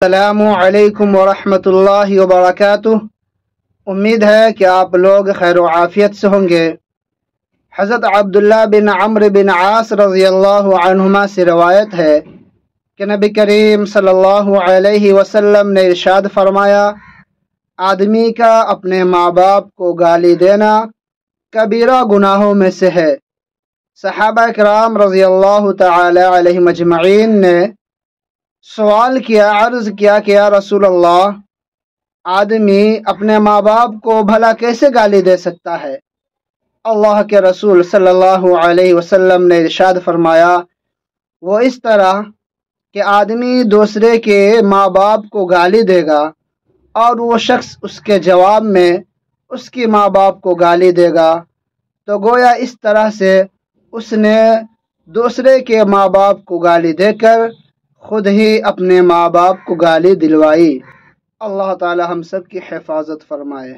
السلام علیکم ورحمۃ اللہ وبرکاتہ۔ امید ہے کہ آپ لوگ خیر و عافیت سے ہوں گے۔ حضرت عبداللہ بن عمرو بن عاص رضی اللہ عنہما سے روایت ہے کہ نبی کریم صلی اللہ علیہ وسلم نے ارشاد فرمایا، آدمی کا اپنے ماں باپ کو گالی دینا کبیرہ گناہوں میں سے ہے۔ صحابہ کرام رضی اللہ تعالی علیہم اجمعین نے سوال کیا، عرض کیا کہ یا رسول اللہ، آدمی اپنے ماں باپ کو بھلا کیسے گالی دے سکتا ہے؟ اللہ کے رسول صلی اللہ علیہ وسلم نے ارشاد فرمایا، وہ اس طرح کہ آدمی دوسرے کے ماں باپ کو گالی دے گا اور وہ شخص اس کے جواب میں اس کی ماں باپ کو گالی دے گا، تو گویا اس طرح سے اس نے دوسرے کے ماں باپ کو گالی دے کر خود ہی اپنے ماں باپ کو گالی دلوائی۔ اللہ تعالی ہم سب کی حفاظت فرمائے۔